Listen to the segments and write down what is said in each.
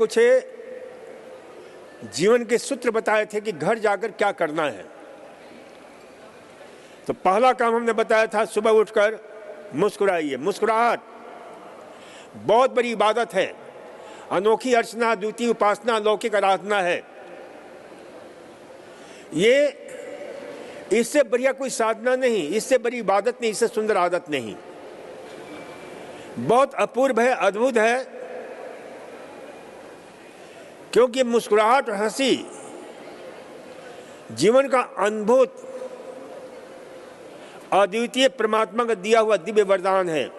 कुछ जीवन के सूत्र बताए थे कि घर जाकर क्या करना है। तो पहला काम हमने बताया था, सुबह उठकर मुस्कुराइए। मुस्कुराहट बहुत बड़ी इबादत है, अनोखी अर्चना, द्वितीय उपासना, अलौकिक आराधना है। ये इससे बढ़िया कोई साधना नहीं, इससे बड़ी इबादत नहीं, इससे सुंदर आदत नहीं। बहुत अपूर्व है, अद्भुत है, क्योंकि मुस्कुराहट और हंसी जीवन का अद्भुत अद्वितीय परमात्मा का दिया हुआ दिव्य वरदान है।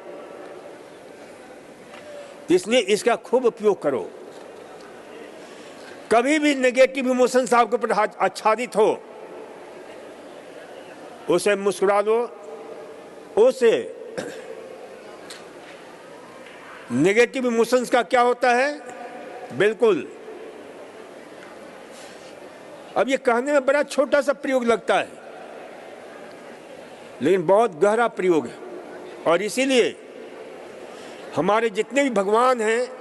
इसलिए इसका खूब उपयोग करो। कभी भी नेगेटिव इमोशंस आपके ऊपर आच्छादित हो, उसे मुस्कुरा दो। उसे नेगेटिव इमोशंस का क्या होता है? बिल्कुल, अब ये कहने में बड़ा छोटा सा प्रयोग लगता है, लेकिन बहुत गहरा प्रयोग है। और इसीलिए हमारे जितने भी भगवान हैं,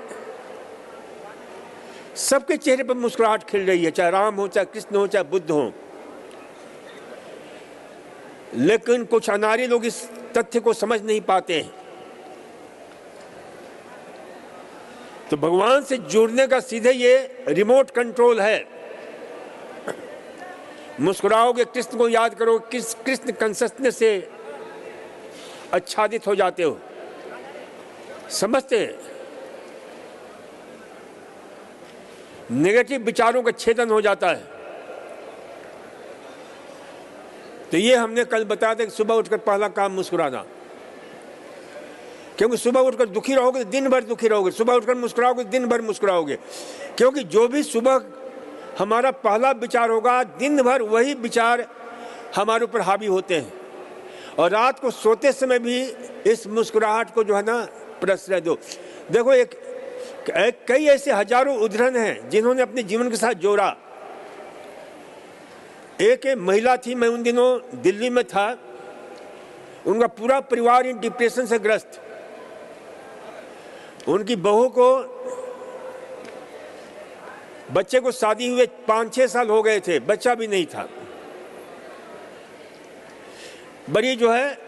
सबके चेहरे पर मुस्कुराहट खिल रही है, चाहे राम हो, चाहे कृष्ण हो, चाहे बुद्ध हो। लेकिन कुछ अनाड़ी लोग इस तथ्य को समझ नहीं पाते हैं। तो भगवान से जुड़ने का सीधे ये रिमोट कंट्रोल है। मुस्कुराओगे, कृष्ण को याद करो, किस कृष्ण कंसस्टनेस से आच्छादित हो जाते हो। समझते हैं? नेगेटिव विचारों का छेदन हो जाता है। तो ये हमने कल बताया था कि सुबह उठकर पहला काम मुस्कुराना, क्योंकि सुबह उठकर दुखी रहोगे तो दिन भर दुखी रहोगे, सुबह उठकर मुस्कुराओगे दिन भर मुस्कुराओगे। क्योंकि जो भी सुबह हमारा पहला विचार होगा, दिन भर वही विचार हमारे ऊपर हावी होते हैं। और रात को सोते समय भी इस मुस्कुराहट को जो है ना प्रश्रय दो। देखो, कई ऐसे हजारों उदाहरण हैं जिन्होंने अपने जीवन के साथ जोड़ा। एक महिला थी, मैं उन दिनों दिल्ली में था, उनका पूरा परिवार इन डिप्रेशन से ग्रस्त। उनकी बहू को, बच्चे को शादी हुए 5-6 साल हो गए थे, बच्चा भी नहीं था। बड़ी जो है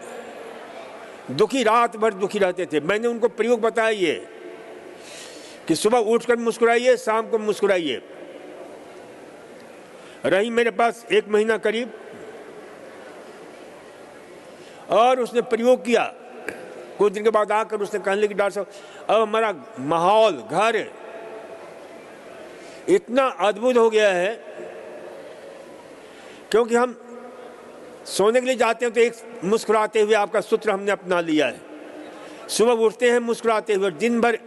दुखी, रात भर दुखी रहते थे। मैंने उनको प्रयोग बताया ये कि सुबह उठकर मुस्कुराइए, शाम को मुस्कुराइए। रही मेरे पास 1 महीना करीब, और उसने प्रयोग किया। कुछ दिन के बाद आकर उसने कहने लगी, डॉक्टर साहब अब हमारा माहौल, घर इतना अद्भुत हो गया है, क्योंकि हम सोने के लिए जाते हैं तो एक मुस्कुराते हुए आपका सूत्र हमने अपना लिया है। सुबह उठते हैं मुस्कुराते हुए, दिन भर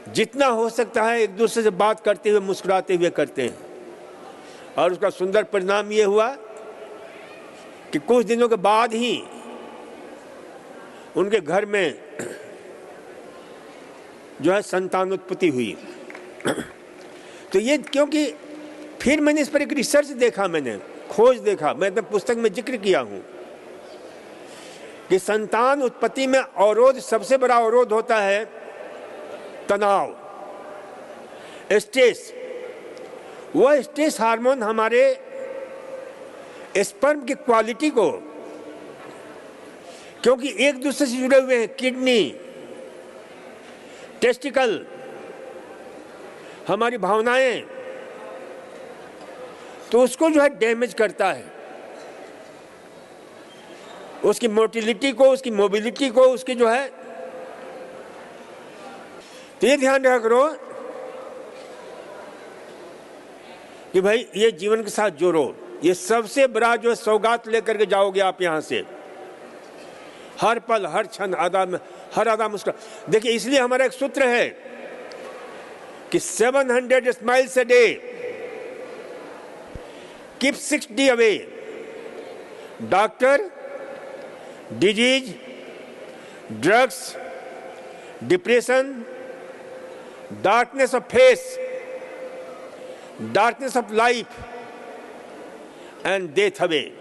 जितना हो सकता है एक दूसरे से बात करते हुए मुस्कुराते हुए करते हैं। और उसका सुंदर परिणाम ये हुआ कि कुछ दिनों के बाद ही उनके घर में जो है संतान उत्पत्ति हुई। तो ये क्योंकि फिर मैंने इस पर एक रिसर्च देखा, मैंने खोज देखा, मैं अपने पुस्तक में जिक्र किया हूं कि संतान उत्पत्ति में अवरोध, सबसे बड़ा अवरोध होता है तनाव, स्ट्रेस। वह स्ट्रेस हार्मोन हमारे स्पर्म की क्वालिटी को, क्योंकि एक दूसरे से जुड़े हुए हैं, किडनी, टेस्टिकल, हमारी भावनाएं, तो उसको जो है डैमेज करता है। उसकी मोटिलिटी को, उसकी मोबिलिटी को, उसकी जो है। तो ये ध्यान रखा करो कि भाई ये जीवन के साथ जोड़ो। ये सबसे बड़ा जो है सौगात लेकर के जाओगे आप यहां से, हर पल, हर क्षण, हर आधा मुस्कुरा। देखिए, इसलिए हमारा एक सूत्र है कि 700 smiles a day keep 60 away. Doctor, disease, drugs, depression, darkness of face, darkness of life and death away.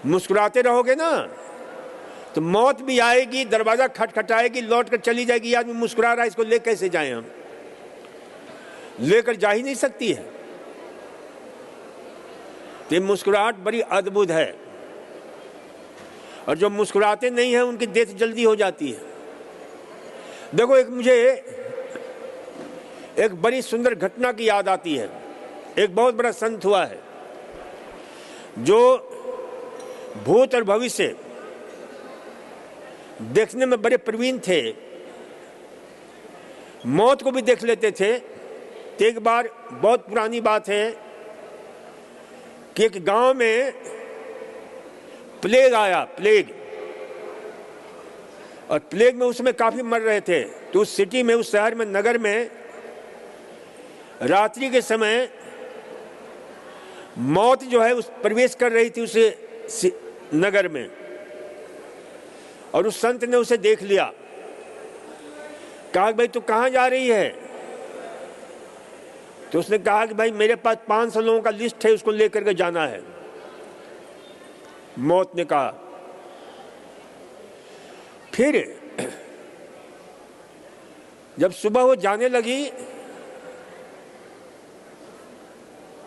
मुस्कुराते रहोगे ना तो मौत भी आएगी, दरवाजा खटखटाएगी, लौट कर चली जाएगी। आदमी मुस्कुरा रहा है, इसको ले कैसे जाएं हम? लेकर जा ही नहीं सकती है। तो ये मुस्कुराहट बड़ी अद्भुत है, और जो मुस्कुराते नहीं हैं उनकी डेथ जल्दी हो जाती है। देखो, एक मुझे एक बड़ी सुंदर घटना की याद आती है। एक बहुत बड़ा संत हुआ है जो भूत और भविष्य देखने में बड़े प्रवीण थे, मौत को भी देख लेते थे। तो एक बार, बहुत पुरानी बात है, कि एक गांव में प्लेग आया, प्लेग, और प्लेग में उसमें काफी मर रहे थे। तो उस सिटी में, उस शहर में, नगर में रात्रि के समय मौत जो है उस प्रवेश कर रही थी उस नगर में, और उस संत ने उसे देख लिया। कहा, भाई तू कहाँ जा रही है? तो उसने कहा कि भाई मेरे पास 500 लोगों का लिस्ट है, उसको लेकर के जाना है। मौत ने कहा। फिर जब सुबह वो जाने लगी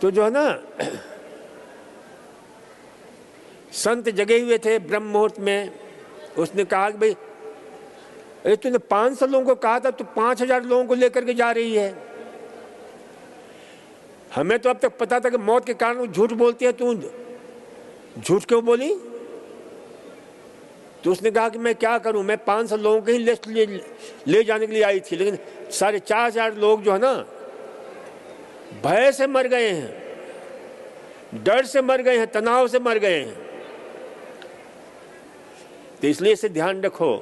तो जो है ना, संत जगे हुए थे ब्रह्म मुहूर्त में। उसने कहा कि भाई, अरे तूने 500 लोगों को कहा था, तू 5000 लोगों को लेकर के जा रही है। हमें तो अब तक पता था कि मौत के कारण वो झूठ बोलती है, तू झूठ क्यों बोली? तो उसने कहा कि मैं क्या करूं, मैं 500 लोगों की ही लिस्ट ले जाने के लिए आई थी, लेकिन 4500 लोग जो है ना, भय से मर गए हैं, डर से मर गए हैं, तनाव से मर गए हैं। तो इसलिए इसे ध्यान रखो,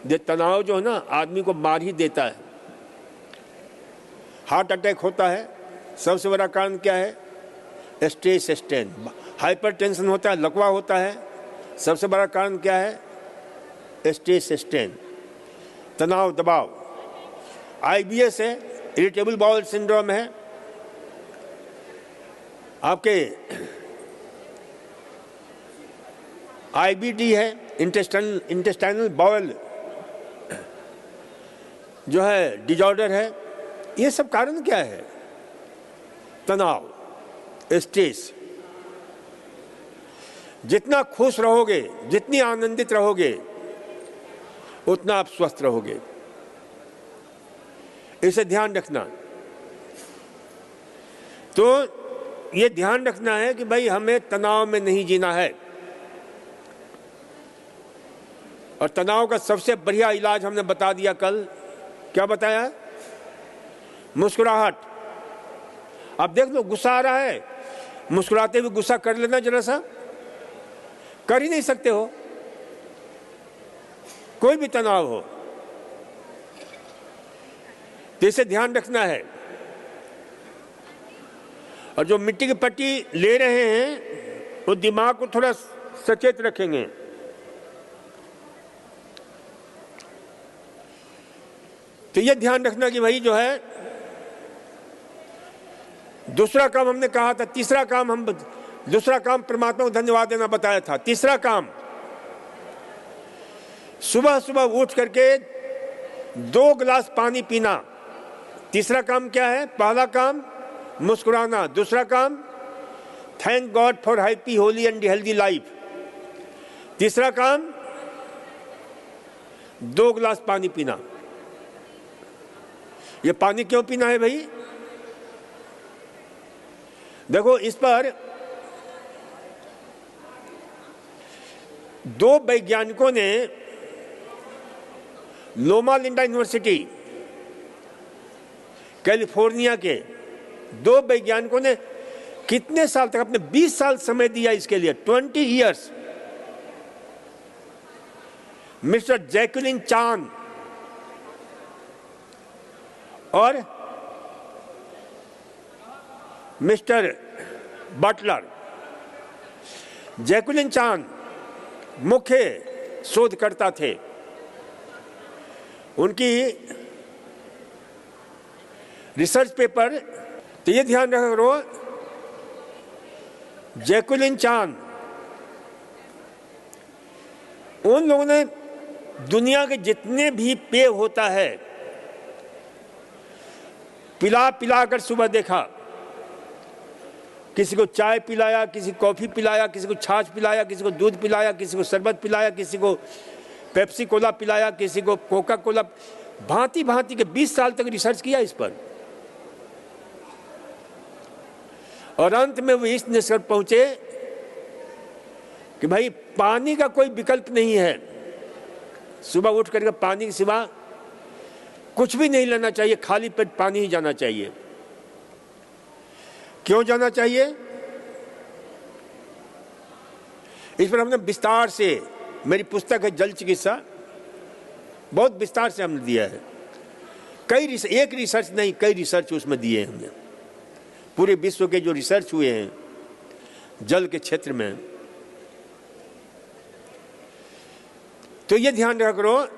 ये तनाव जो है ना, आदमी को मार ही देता है। हार्ट अटैक होता है, सबसे बड़ा कारण क्या है? Stress, strain. हाइपर टेंशन होता है, लकवा होता है, सबसे बड़ा कारण क्या है? स्ट्रेस, स्ट्रेन, तनाव, दबाव। IBS है, इरिटेबल बाउल सिंड्रोम है, आपके IBD है, इंटेस्टाइनल बाउल जो है डिजॉर्डर है। ये सब कारण क्या है? तनाव, स्ट्रेस। जितना खुश रहोगे, जितनी आनंदित रहोगे, उतना आप स्वस्थ रहोगे। इसे ध्यान रखना। तो ये ध्यान रखना है कि भाई हमें तनाव में नहीं जीना है। और तनाव का सबसे बढ़िया इलाज हमने बता दिया कल। क्या बताया? मुस्कुराहट। अब देख लो, गुस्सा आ रहा है, मुस्कुराते हुए गुस्सा कर लेना जरा सा। कर ही नहीं सकते हो, कोई भी तनाव हो। तो इसे ध्यान रखना है। और जो मिट्टी की पट्टी ले रहे हैं वो दिमाग को थोड़ा सचेत रखेंगे। तो ये ध्यान रखना कि भाई जो है, दूसरा काम हमने कहा था, दूसरा काम परमात्मा को धन्यवाद देना बताया था। तीसरा काम, सुबह सुबह उठ करके 2 गिलास पानी पीना। तीसरा काम क्या है? पहला काम मुस्कुराना, दूसरा काम thank God for happy, Holi and healthy life. तीसरा काम 2 गिलास पानी पीना। ये पानी क्यों पीना है भाई? देखो, इस पर 2 वैज्ञानिकों ने, लोमा लिंडा यूनिवर्सिटी कैलिफोर्निया के 2 वैज्ञानिकों ने कितने साल तक, अपने 20 साल समय दिया इसके लिए, 20 ईयर्स। मिस्टर जैकुलिन चान और मिस्टर बटलर। जैकुलिन चान मुख्य शोधकर्ता थे। उनकी रिसर्च पेपर, तो ये ध्यान रखा करो, जैकुलिन चान उन लोगों ने दुनिया के जितने भी पेय होता है पिला पिला कर सुबह देखा, किसी को चाय पिलाया, किसी को कॉफ़ी पिलाया, किसी को छाछ पिलाया, किसी को दूध पिलाया, किसी को शरबत पिलाया, किसी को पेप्सी कोला पिलाया, किसी को कोका कोला, भांति भांति के 20 साल तक रिसर्च किया इस पर। और अंत में वो इस निष्कर्ष पहुंचे कि भाई पानी का कोई विकल्प नहीं है, सुबह उठ करके पानी के सिवा कुछ भी नहीं लेना चाहिए, खाली पेट पानी ही जाना चाहिए। क्यों जाना चाहिए? इस पर हमने विस्तार से, मेरी पुस्तक है जल चिकित्सा, बहुत विस्तार से हमने दिया है। एक रिसर्च नहीं, कई रिसर्च उसमें दिए हैं हमने, पूरे विश्व के जो रिसर्च हुए हैं जल के क्षेत्र में। तो ये ध्यान रखा करो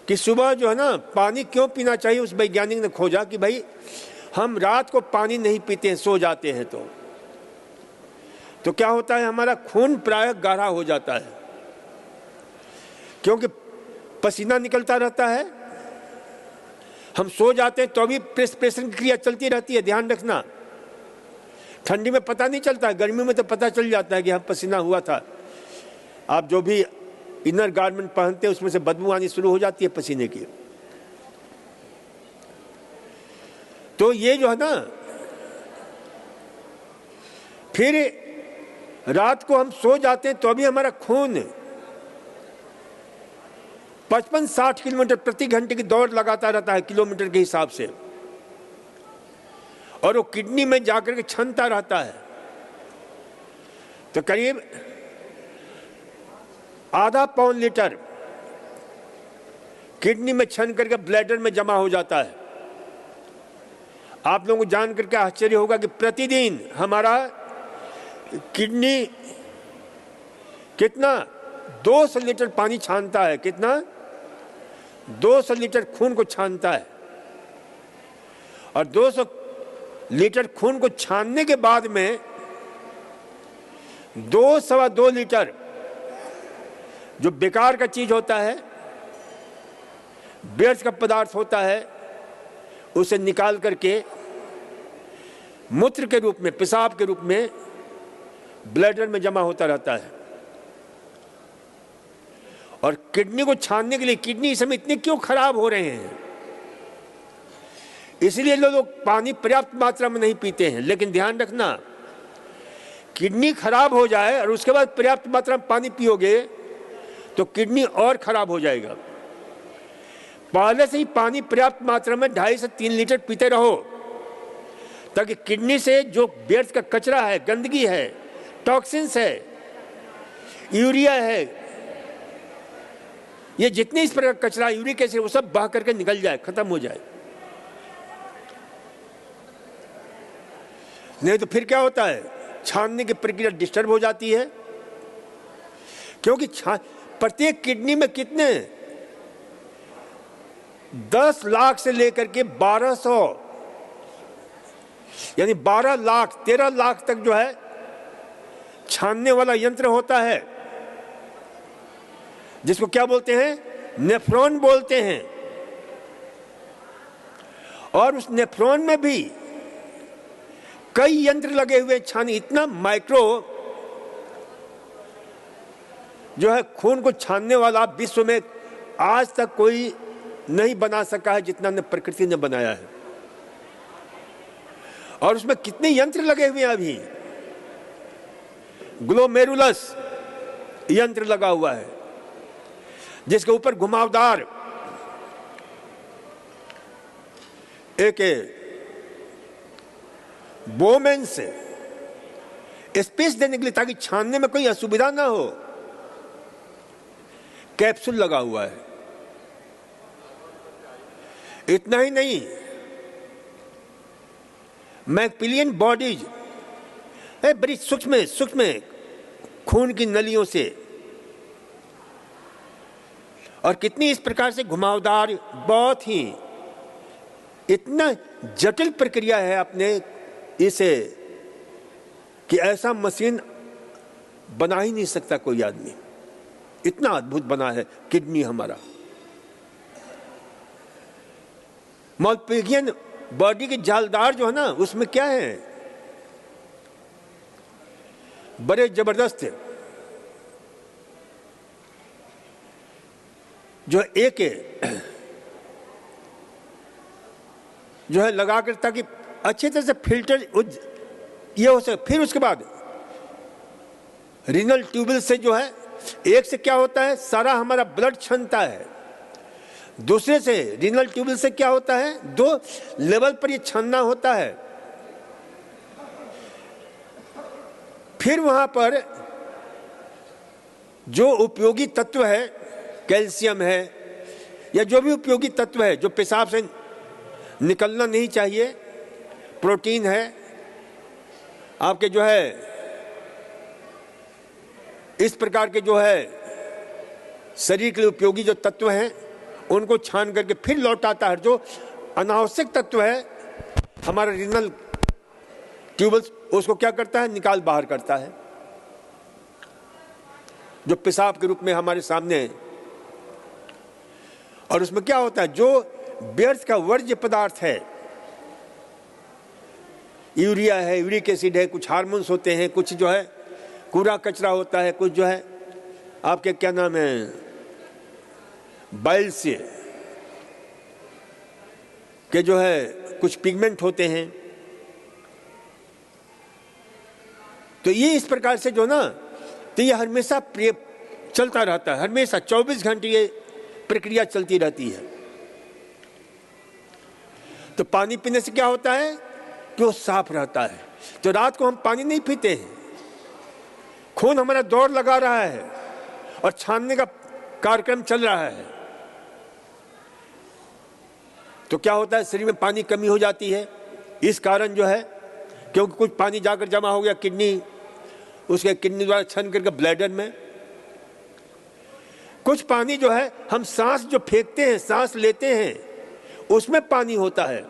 कि सुबह जो है ना पानी क्यों पीना चाहिए। उस वैज्ञानिक ने खोजा कि भाई हम रात को पानी नहीं पीते हैं, सो जाते हैं, तो क्या होता है, हमारा खून प्रायः गाढ़ा हो जाता है, क्योंकि पसीना निकलता रहता है। हम सो जाते हैं तो अभी प्रेशन की क्रिया चलती रहती है, ध्यान रखना। ठंडी में पता नहीं चलता है, गर्मी में तो पता चल जाता है कि हम पसीना हुआ था। आप जो भी इनर गारमेंट पहनते हैं उसमें से बदबू आनी शुरू हो जाती है पसीने की। तो ये जो है ना, फिर रात को हम सो जाते हैं तो अभी हमारा खून 55-60 किलोमीटर प्रति घंटे की दौड़ लगाता रहता है, किलोमीटर के हिसाब से, और वो किडनी में जाकर के छनता रहता है। तो करीब आधा पौन लीटर किडनी में छन करके ब्लैडर में जमा हो जाता है। आप लोगों को जान करके आश्चर्य होगा कि प्रतिदिन हमारा किडनी कितना 200 लीटर पानी छानता है। कितना? 200 लीटर खून को छानता है। और 200 लीटर खून को छानने के बाद में 2-2.25 लीटर जो बेकार का चीज होता है, व्यर्थ का पदार्थ होता है, उसे निकाल करके मूत्र के रूप में, पेशाब के रूप में ब्लैडर में जमा होता रहता है। और किडनी को छानने के लिए, किडनी इस समय इतने क्यों खराब हो रहे हैं, इसलिए लोग पानी पर्याप्त मात्रा में नहीं पीते हैं। लेकिन ध्यान रखना, किडनी खराब हो जाए और उसके बाद पर्याप्त मात्रा में पानी पियोगे तो किडनी और खराब हो जाएगा। पहले से ही पानी पर्याप्त मात्रा में 2.5 से 3 लीटर पीते रहो, ताकि किडनी से जो व्यर्थ का कचरा है, गंदगी है, टॉक्सिन्स है, यूरिया है, ये जितने इस प्रकार कचरा, यूरिक एसिड, वो सब बह करके निकल जाए, खत्म हो जाए। नहीं तो फिर क्या होता है, छानने की प्रक्रिया डिस्टर्ब हो जाती है। क्योंकि प्रत्येक किडनी में कितने 10 लाख से लेकर के 1200 यानी 12 लाख 13 लाख तक जो है छानने वाला यंत्र होता है, जिसको क्या बोलते हैं, नेफ्रॉन बोलते हैं। और उस नेफ्रॉन में भी कई यंत्र लगे हुए छाने, इतना माइक्रो जो है खून को छानने वाला विश्व में आज तक कोई नहीं बना सका है जितना ने प्रकृति ने बनाया है। और उसमें कितने यंत्र लगे हुए हैं अभी। ग्लोमेरुलस यंत्र लगा हुआ है, जिसके ऊपर घुमावदार एक बोमेन से स्पेस देने के लिए, ताकि छानने में कोई असुविधा ना हो, कैप्सूल लगा हुआ है। इतना ही नहीं, मैकपिलियन बॉडीज बड़ी सूक्ष्म खून की नलियों से, और कितनी इस प्रकार से घुमावदार, बहुत ही इतना जटिल प्रक्रिया है अपने इसे, कि ऐसा मशीन बना ही नहीं सकता कोई आदमी। इतना अद्भुत बना है किडनी हमारा। मॉलपिजियन बॉडी के जालदार जो है ना, उसमें क्या है, बड़े जबरदस्त जो एक जो है लगाकर, ताकि अच्छे तरह से फिल्टर ये हो सके। फिर उसके बाद रीनल ट्यूबल से जो है, एक से क्या होता है, सारा हमारा ब्लड छनता है। दूसरे से रीनल ट्यूबल से क्या होता है, 2 लेवल पर ये छनना होता है। फिर वहां पर जो उपयोगी तत्व है, कैल्शियम है या जो भी उपयोगी तत्व है जो पेशाब से निकलना नहीं चाहिए, प्रोटीन है, आपके जो है इस प्रकार के जो है शरीर के लिए उपयोगी जो तत्व हैं, उनको छान करके फिर लौटाता है। जो अनावश्यक तत्व है हमारा रीनल ट्यूबल्स, उसको क्या करता है, निकाल बाहर करता है, जो पेशाब के रूप में हमारे सामने है। और उसमें क्या होता है, जो व्यर्थ का वर्ज्य पदार्थ है, यूरिया है, यूरिक एसिड है, कुछ हार्मोन्स होते हैं, कुछ जो है कूड़ा कचरा होता है, कुछ जो है आपके क्या नाम है, बाइल से के जो है कुछ पिगमेंट होते हैं। तो ये इस प्रकार से जो ना, तो ये हमेशा चलता रहता है, हमेशा 24 घंटे ये प्रक्रिया चलती रहती है। तो पानी पीने से क्या होता है कि वो साफ रहता है। तो रात को हम पानी नहीं पीते हैं, खून हमारा दौड़ लगा रहा है और छानने का कार्यक्रम चल रहा है, तो क्या होता है, शरीर में पानी कमी हो जाती है। इस कारण जो है, क्योंकि कुछ पानी जाकर जमा हो गया किडनी, उसके किडनी द्वारा छन करके ब्लैडर में, कुछ पानी जो है हम सांस जो फेंकते हैं, सांस लेते हैं, उसमें पानी होता है।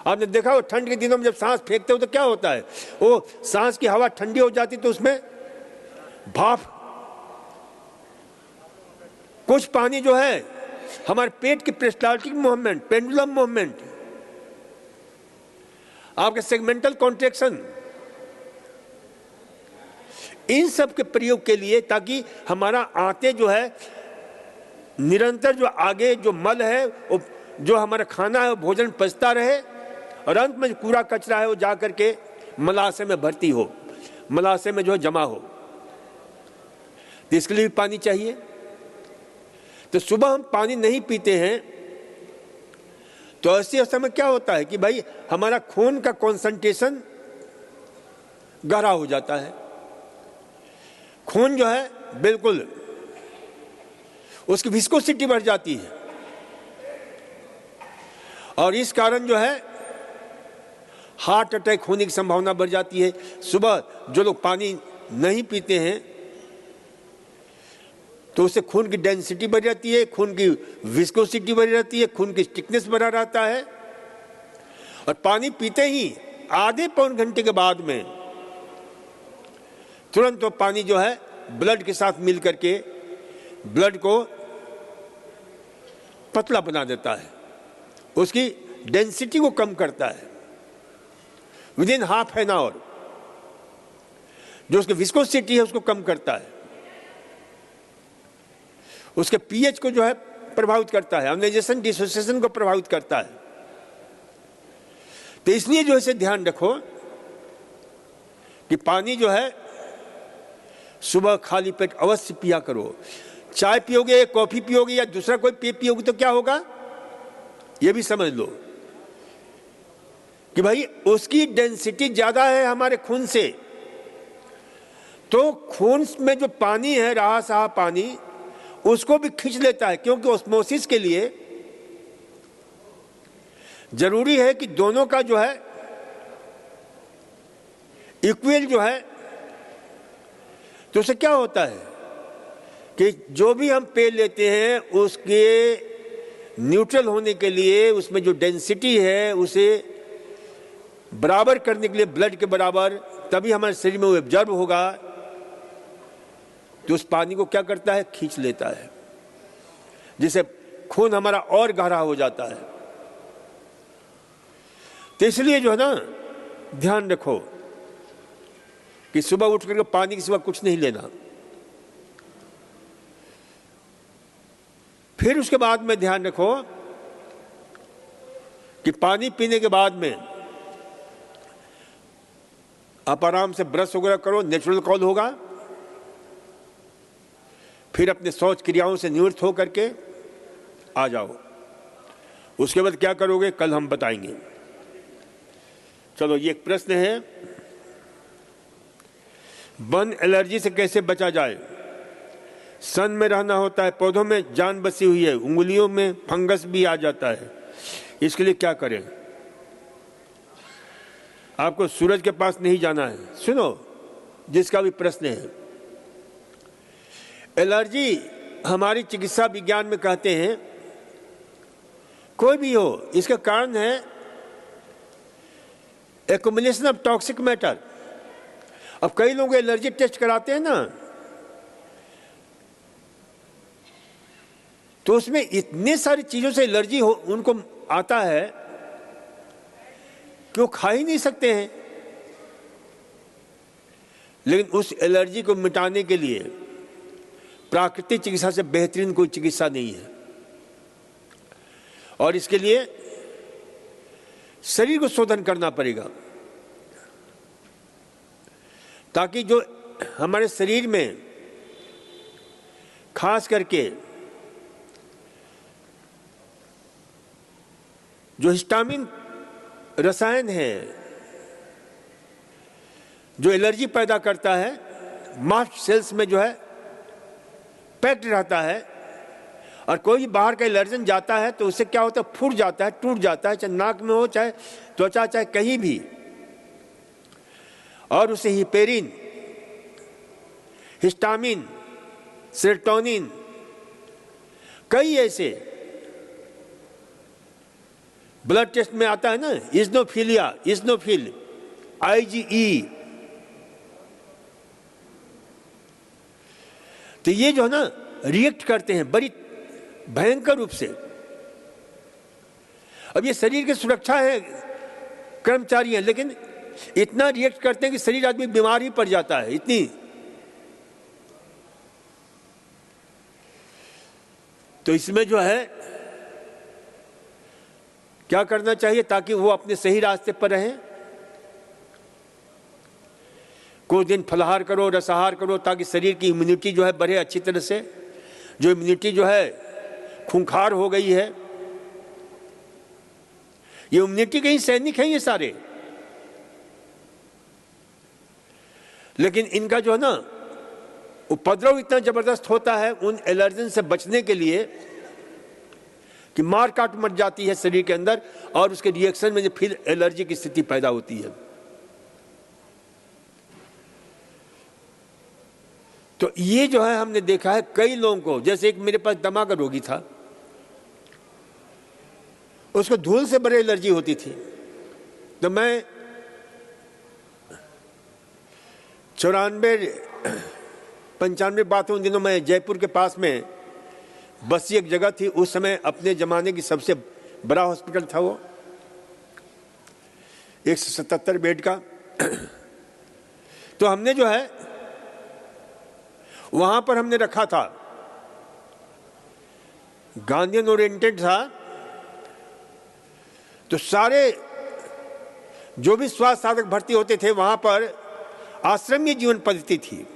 आपने देखा हो ठंड के दिनों में जब सांस फेंकते हो तो क्या होता है, वो सांस की हवा ठंडी हो जाती तो उसमें भाप। कुछ पानी जो है हमारे पेट की पेरिस्टाल्टिक मूवमेंट, पेंडुलम मूवमेंट, आपके सेगमेंटल कॉन्ट्रैक्शन, इन सब के प्रयोग के लिए, ताकि हमारा आंतें जो है निरंतर जो आगे जो मल है, वो जो हमारा खाना है, वो भोजन पचता रहे, और अंत में जो कूड़ा कचरा है वो जाकर के मलाशय में भर्ती हो, मलाशय में जो है जमा हो। तो इसके लिए भी पानी चाहिए। तो सुबह हम पानी नहीं पीते हैं तो ऐसी अवस्था में क्या होता है कि भाई हमारा खून का कॉन्सेंट्रेशन गहरा हो जाता है, खून जो है बिल्कुल उसकी विस्कोसिटी बढ़ जाती है, और इस कारण जो है हार्ट अटैक होने की संभावना बढ़ जाती है। सुबह जो लोग पानी नहीं पीते हैं तो उससे खून की डेंसिटी बढ़ जाती है, खून की विस्कोसिटी बढ़ जाती है, खून की थिकनेस बढ़ा रहता है। और पानी पीते ही आधे पौन घंटे के बाद में तुरंत वो पानी जो है ब्लड के साथ मिल करके ब्लड को पतला बना देता है, उसकी डेंसिटी को कम करता है with in half an hour. जो उसकी विस्कोसिटी है उसको कम करता है, उसके पीएच को जो है प्रभावित करता है, अयोनाइजेशन डिसोसिएशन को प्रभावित करता है। तो इसलिए जो इसे ध्यान रखो कि पानी जो है सुबह खाली पेट अवश्य पिया करो। चाय पियोगे, कॉफी पियोगे या दूसरा कोई पेय पियोगे तो क्या होगा, यह भी समझ लो कि भाई उसकी डेंसिटी ज्यादा है हमारे खून से, तो खून में जो पानी है, रहा सहा पानी, उसको भी खींच लेता है। क्योंकि ऑस्मोसिस के लिए जरूरी है कि दोनों का जो है इक्वल जो है, तो उससे क्या होता है कि जो भी हम पेय लेते हैं उसके न्यूट्रल होने के लिए उसमें जो डेंसिटी है उसे बराबर करने के लिए, ब्लड के बराबर, तभी हमारे शरीर में वो एब्जॉर्ब होगा। तो उस पानी को क्या करता है, खींच लेता है, जिससे खून हमारा और गहरा हो जाता है। तो इसलिए जो है ना, ध्यान रखो कि सुबह उठ करके पानी के सिवा कुछ नहीं लेना। फिर उसके बाद में ध्यान रखो कि पानी पीने के बाद में आप आराम से ब्रश वगैरह करो, नेचुरल कॉल होगा। फिर अपने शौच क्रियाओं से निवृत्त हो करके आ जाओ। उसके बाद क्या करोगे कल हम बताएंगे। चलो, ये एक प्रश्न है, बर्न एलर्जी से कैसे बचा जाए? सन में रहना होता है, पौधों में जान बसी हुई है, उंगलियों में फंगस भी आ जाता है, इसके लिए क्या करें? आपको सूरज के पास नहीं जाना है। सुनो, जिसका भी प्रश्न है, एलर्जी हमारी चिकित्सा विज्ञान में कहते हैं कोई भी हो, इसका कारण है एक्युमुलेशन ऑफ टॉक्सिक मैटर। अब कई लोग एलर्जी टेस्ट कराते हैं ना, तो उसमें इतने सारी चीजों से एलर्जी हो उनको आता है कि वो खा ही नहीं सकते हैं। लेकिन उस एलर्जी को मिटाने के लिए प्राकृतिक चिकित्सा से बेहतरीन कोई चिकित्सा नहीं है। और इसके लिए शरीर को शोधन करना पड़ेगा, ताकि जो हमारे शरीर में खास करके जो हिस्टामिन रसायन है जो एलर्जी पैदा करता है, मास्ट सेल्स में जो है पैक्ड रहता है, और कोई बाहर का एलर्जन जाता है तो उससे क्या होता है, फूट जाता है, टूट जाता है, चाहे नाक में हो, चाहे त्वचा, चाहे कहीं भी। और उसे हिपेरिन, हिस्टामिन, सेरोटोनिन, कई ऐसे ब्लड टेस्ट में आता है ना, इजनोफिलिया, इजनोफिल, IgE, तो ये जो है ना रिएक्ट करते हैं बड़ी भयंकर रूप से। अब ये शरीर की सुरक्षा है, कर्मचारी हैं, लेकिन इतना रिएक्ट करते हैं कि शरीर आदमी बीमार ही पड़ जाता है। इतनी तो इसमें जो है क्या करना चाहिए ताकि वो अपने सही रास्ते पर रहें? कुछ दिन फलाहार करो, रसाहार करो, ताकि शरीर की इम्यूनिटी जो है बढ़े अच्छी तरह से। जो इम्यूनिटी जो है खूंखार हो गई है, ये इम्यूनिटी के ही सैनिक हैं ये सारे, लेकिन इनका जो है ना उपद्रव इतना जबरदस्त होता है उन एलर्जन से बचने के लिए कि मार काट मच जाती है शरीर के अंदर, और उसके रिएक्शन में फिर एलर्जी की स्थिति पैदा होती है। तो ये जो है हमने देखा है कई लोगों को, जैसे एक मेरे पास दमा का रोगी था, उसको धूल से बड़ी एलर्जी होती थी। तो मैं 94-95 बात उन दिनों में जयपुर के पास में बसी एक जगह थी, उस समय अपने जमाने की सबसे बड़ा हॉस्पिटल था वो, 177 बेड का। तो हमने जो है वहां पर हमने रखा था, गांधीयन ओरिएंटेड था, तो सारे जो भी स्वास्थ्य साधक भर्ती होते थे वहां पर आश्रमीय जीवन पद्धति थी।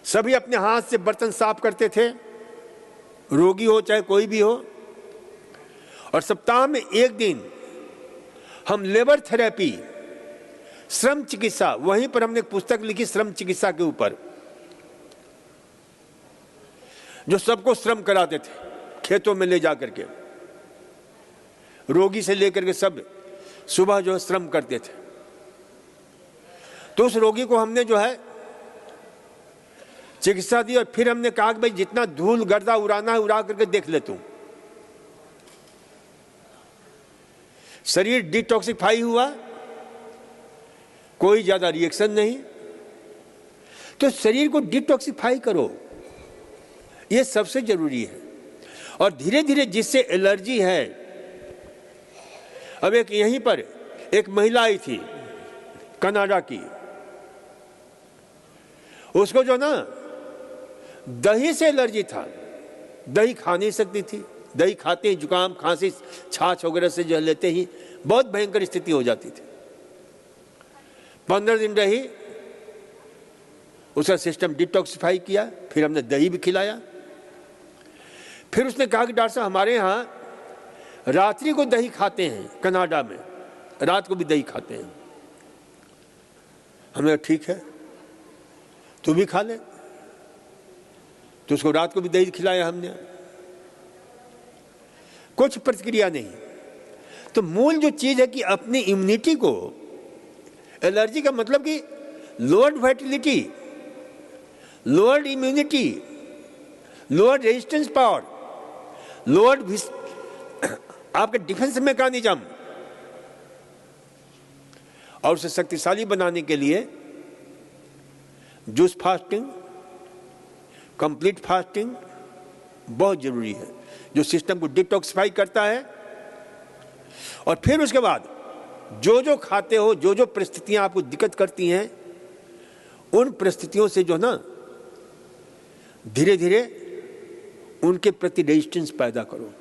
सभी अपने हाथ से बर्तन साफ करते थे, रोगी हो चाहे कोई भी हो, और सप्ताह में एक दिन हम लेबर थेरेपी, श्रम चिकित्सा, वहीं पर हमने एक पुस्तक लिखी श्रम चिकित्सा के ऊपर, जो सबको श्रम कराते थे खेतों में ले जाकर के, रोगी से लेकर के सब सुबह जो है श्रम करते थे। तो उस रोगी को हमने जो है चिकित्सा दी, और फिर हमने कहा कि भाई जितना धूल गर्दा उड़ाना है उड़ा करके देख ले तू। शरीर डिटॉक्सिफाई हुआ, कोई ज्यादा रिएक्शन नहीं। तो शरीर को डिटॉक्सिफाई करो, यह सबसे जरूरी है। और धीरे धीरे जिससे एलर्जी है, अब एक यहीं पर एक महिला आई थी कनाडा की, उसको जो ना दही से एलर्जी था, दही खा नहीं सकती थी। दही खाते ही जुकाम खांसी छाछ वगैरह से जो लेते ही बहुत भयंकर स्थिति हो जाती थी। 15 दिन रही, उसका सिस्टम डिटॉक्सिफाई किया, फिर हमने दही भी खिलाया। फिर उसने कहा कि डॉक्टर साहब हमारे यहाँ रात्रि को दही खाते हैं, कनाडा में रात को भी दही खाते हैं। हमने कहा ठीक है तू भी खा ले, तो उसको रात को भी दही खिलाया हमने, कुछ प्रतिक्रिया नहीं। तो मूल जो चीज है कि अपनी इम्यूनिटी को, एलर्जी का मतलब कि lowered Vitality, lowered immunity, lowered resistance power, lowered आपके डिफेंस मैकेनिज्म, और उसे शक्तिशाली बनाने के लिए जूस फास्टिंग, कंप्लीट फास्टिंग बहुत जरूरी है, जो सिस्टम को डिटॉक्सिफाई करता है। और फिर उसके बाद जो जो खाते हो, जो जो परिस्थितियां आपको दिक्कत करती हैं, उन परिस्थितियों से जो ना धीरे धीरे उनके प्रति रेजिस्टेंस पैदा करो।